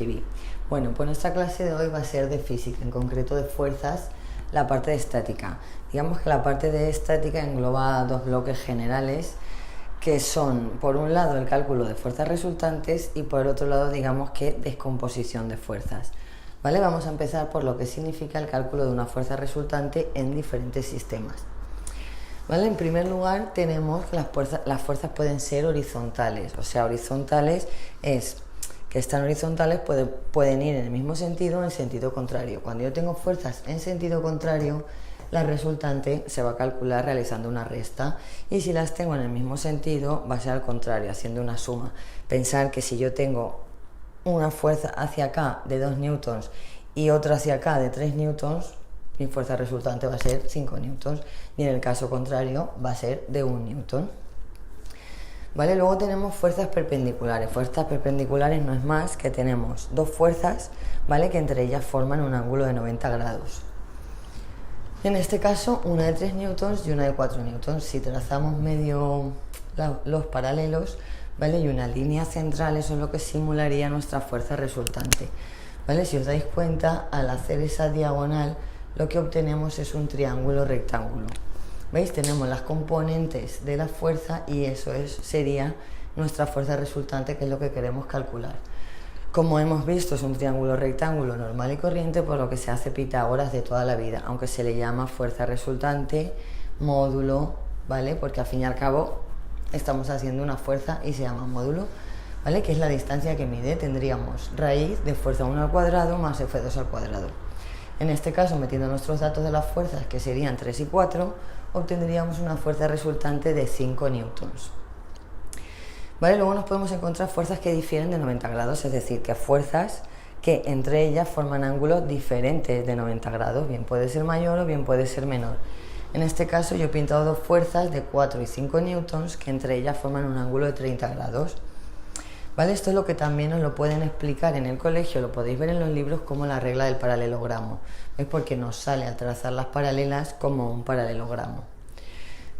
recibí. Bueno, pues nuestra clase de hoy va a ser de física, en concreto de fuerzas, la parte de estática. Digamos que la parte de estática engloba dos bloques generales, que son, por un lado, el cálculo de fuerzas resultantes y por el otro lado, digamos que descomposición de fuerzas. ¿Vale? Vamos a empezar por lo que significa el cálculo de una fuerza resultante en diferentes sistemas. ¿Vale? En primer lugar, tenemos que las fuerzas pueden ser horizontales, o sea, horizontales es que están horizontales, pueden ir en el mismo sentido o en sentido contrario. Cuando yo tengo fuerzas en sentido contrario, la resultante se va a calcular realizando una resta, y si las tengo en el mismo sentido va a ser al contrario, haciendo una suma. Pensar que si yo tengo una fuerza hacia acá de 2 newtons y otra hacia acá de 3 newtons, mi fuerza resultante va a ser 5 newtons, y en el caso contrario va a ser de 1 newton. ¿Vale? Luego tenemos fuerzas perpendiculares. Fuerzas perpendiculares no es más que tenemos dos fuerzas, ¿vale?, que entre ellas forman un ángulo de 90 grados. En este caso, una de 3 newtons y una de 4 newtons. Si trazamos medio los paralelos, ¿vale?, y una línea central, eso es lo que simularía nuestra fuerza resultante. ¿Vale? Si os dais cuenta, al hacer esa diagonal, lo que obtenemos es un triángulo rectángulo. ¿Veis? Tenemos las componentes de la fuerza y eso sería nuestra fuerza resultante, que es lo que queremos calcular. Como hemos visto, es un triángulo rectángulo normal y corriente, por lo que se hace Pitágoras de toda la vida, aunque se le llama fuerza resultante, módulo, ¿vale? Porque al fin y al cabo estamos haciendo una fuerza y se llama módulo, ¿vale? Que es la distancia que mide. Tendríamos raíz de fuerza 1 al cuadrado más F2 al cuadrado. En este caso, metiendo nuestros datos de las fuerzas, que serían 3 y 4, obtendríamos una fuerza resultante de 5 newtons. ¿Vale? Luego nos podemos encontrar fuerzas que difieren de 90 grados, es decir, que fuerzas que entre ellas forman ángulos diferentes de 90 grados, bien puede ser mayor o bien puede ser menor. En este caso yo he pintado dos fuerzas de 4 y 5 newtons que entre ellas forman un ángulo de 30 grados. ¿Vale? Esto es lo que también os lo pueden explicar en el colegio, lo podéis ver en los libros como la regla del paralelogramo. ¿Veis? Porque nos sale al trazar las paralelas como un paralelogramo.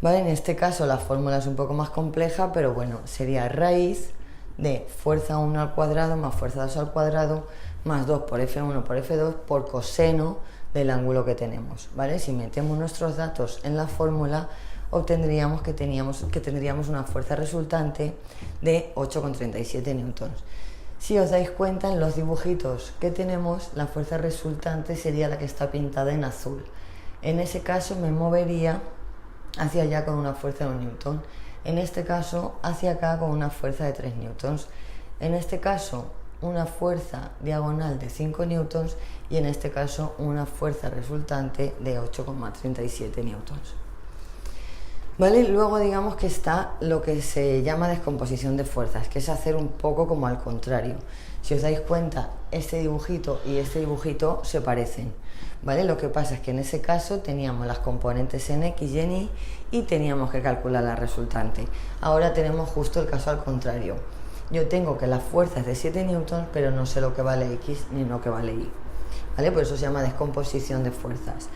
¿Vale? En este caso la fórmula es un poco más compleja, pero bueno, sería raíz de fuerza 1 al cuadrado más fuerza 2 al cuadrado más 2 por F1 por F2 por coseno del ángulo que tenemos. ¿Vale? Si metemos nuestros datos en la fórmula, obtendríamos que tendríamos una fuerza resultante de 8,37 newtons. Si os dais cuenta, en los dibujitos que tenemos, la fuerza resultante sería la que está pintada en azul. En ese caso me movería hacia allá con una fuerza de 1 newton. En este caso, hacia acá con una fuerza de 3 newtons. En este caso, una fuerza diagonal de 5 newtons y en este caso una fuerza resultante de 8,37 newtons. ¿Vale? Luego digamos que está lo que se llama descomposición de fuerzas, que es hacer un poco como al contrario. Si os dais cuenta, este dibujito y este dibujito se parecen, ¿vale? Lo que pasa es que en ese caso teníamos las componentes en X y en Y y teníamos que calcular la resultante. Ahora tenemos justo el caso al contrario. Yo tengo que la fuerza es de 7 newtons, pero no sé lo que vale X ni lo que vale Y, ¿vale? Por eso se llama descomposición de fuerzas.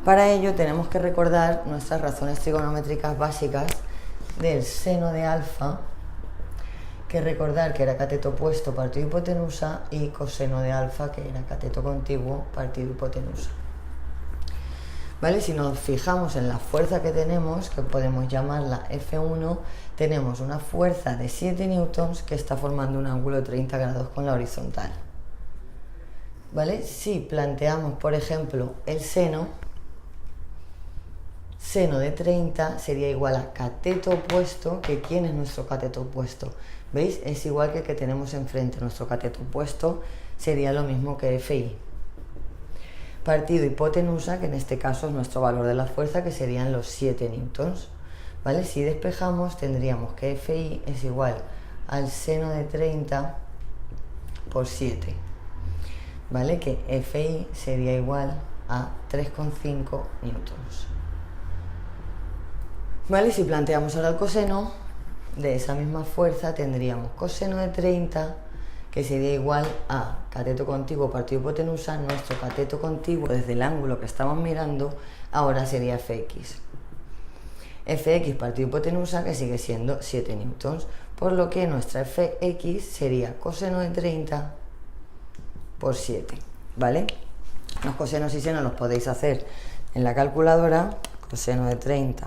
Para ello tenemos que recordar nuestras razones trigonométricas básicas del seno de alfa, que recordar que era cateto opuesto partido hipotenusa, y coseno de alfa, que era cateto contiguo partido hipotenusa. ¿Vale? Si nos fijamos en la fuerza que tenemos, que podemos llamarla F1, tenemos una fuerza de 7 newtons que está formando un ángulo de 30 grados con la horizontal. ¿Vale? Si planteamos, por ejemplo, el seno de 30 sería igual a cateto opuesto, que ¿quién es nuestro cateto opuesto? ¿Veis? Es igual que el que tenemos enfrente. Nuestro cateto opuesto sería lo mismo que FI. Partido hipotenusa, que en este caso es nuestro valor de la fuerza, que serían los 7 newtons. ¿Vale? Si despejamos, tendríamos que FI es igual al seno de 30 por 7. ¿Vale? Que FI sería igual a 3,5 newtons. ¿Vale? Si planteamos ahora el coseno de esa misma fuerza, tendríamos coseno de 30, que sería igual a cateto contiguo partido hipotenusa. Nuestro cateto contiguo, desde el ángulo que estamos mirando, ahora sería Fx. Fx partido hipotenusa, que sigue siendo 7 newtons, por lo que nuestra Fx sería coseno de 30 por 7, ¿vale? Los cosenos y senos los podéis hacer en la calculadora. Coseno de 30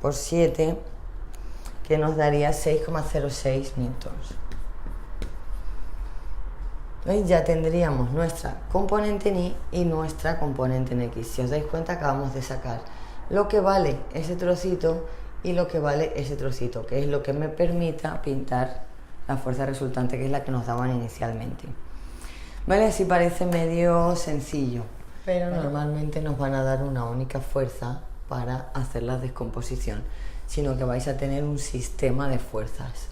por 7, que nos daría 6,06 newtons. ¿Veis? Ya tendríamos nuestra componente en Y y nuestra componente en X. Si os dais cuenta, acabamos de sacar lo que vale ese trocito y lo que vale ese trocito, que es lo que me permita pintar la fuerza resultante, que es la que nos daban inicialmente. ¿Vale? Así parece medio sencillo, pero normalmente nos van a dar una única fuerza para hacer la descomposición, sino que vais a tener un sistema de fuerzas.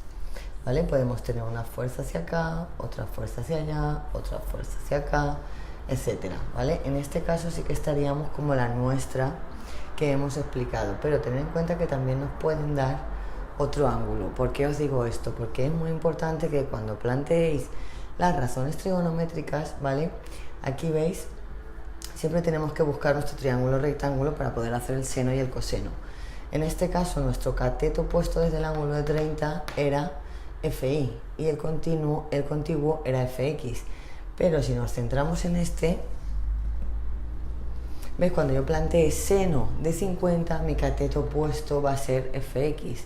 ¿Vale? Podemos tener una fuerza hacia acá, otra fuerza hacia allá, otra fuerza hacia acá, etcétera, ¿vale? En este caso sí que estaríamos como la nuestra que hemos explicado, pero tened en cuenta que también nos pueden dar otro ángulo. ¿Por qué os digo esto? Porque es muy importante que cuando planteéis las razones trigonométricas, ¿vale? Aquí veis, siempre tenemos que buscar nuestro triángulo rectángulo para poder hacer el seno y el coseno. En este caso, nuestro cateto puesto desde el ángulo de 30 era FI y el contiguo era FX, pero si nos centramos en este, ¿ves? Cuando yo plantee seno de 50, mi cateto opuesto va a ser FX.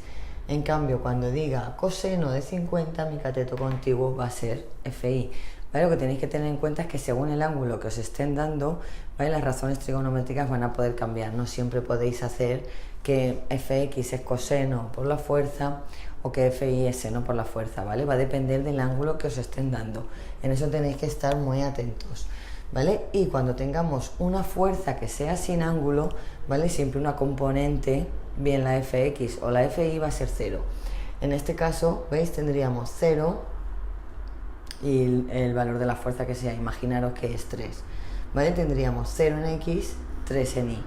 En cambio, cuando diga coseno de 50, mi cateto contiguo va a ser FI. ¿Vale? Lo que tenéis que tener en cuenta es que según el ángulo que os estén dando, ¿vale? Las razones trigonométricas van a poder cambiar. No siempre podéis hacer que FX es coseno por la fuerza o que FI es seno por la fuerza, ¿vale? Va a depender del ángulo que os estén dando. En eso tenéis que estar muy atentos, ¿vale? Y cuando tengamos una fuerza que sea sin ángulo, ¿vale? Siempre una componente, bien la FX o la FI, va a ser 0. En este caso, ¿veis? Tendríamos 0 y el valor de la fuerza que sea, imaginaros que es 3, ¿vale? Tendríamos 0 en X, 3 en Y,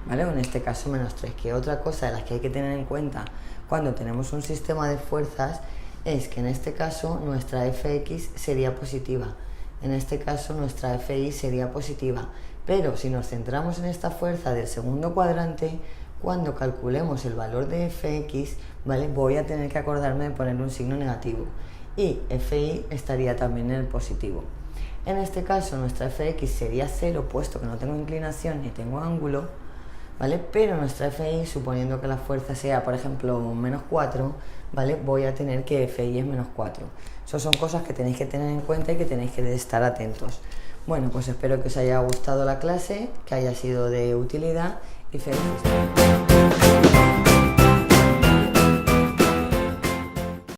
¿vale? O en este caso menos 3, que otra cosa de las que hay que tener en cuenta cuando tenemos un sistema de fuerzas es que en este caso nuestra Fx sería positiva, en este caso nuestra Fi sería positiva, pero si nos centramos en esta fuerza del segundo cuadrante, cuando calculemos el valor de Fx, ¿vale? Voy a tener que acordarme de poner un signo negativo y Fi estaría también en el positivo. En este caso nuestra Fx sería 0, puesto que no tengo inclinación ni tengo ángulo, ¿vale? Pero nuestra Fi, suponiendo que la fuerza sea, por ejemplo, menos 4, ¿vale? Voy a tener que Fi es menos 4. Esas son cosas que tenéis que tener en cuenta y que tenéis que estar atentos. Bueno, pues espero que os haya gustado la clase, que haya sido de utilidad y felices.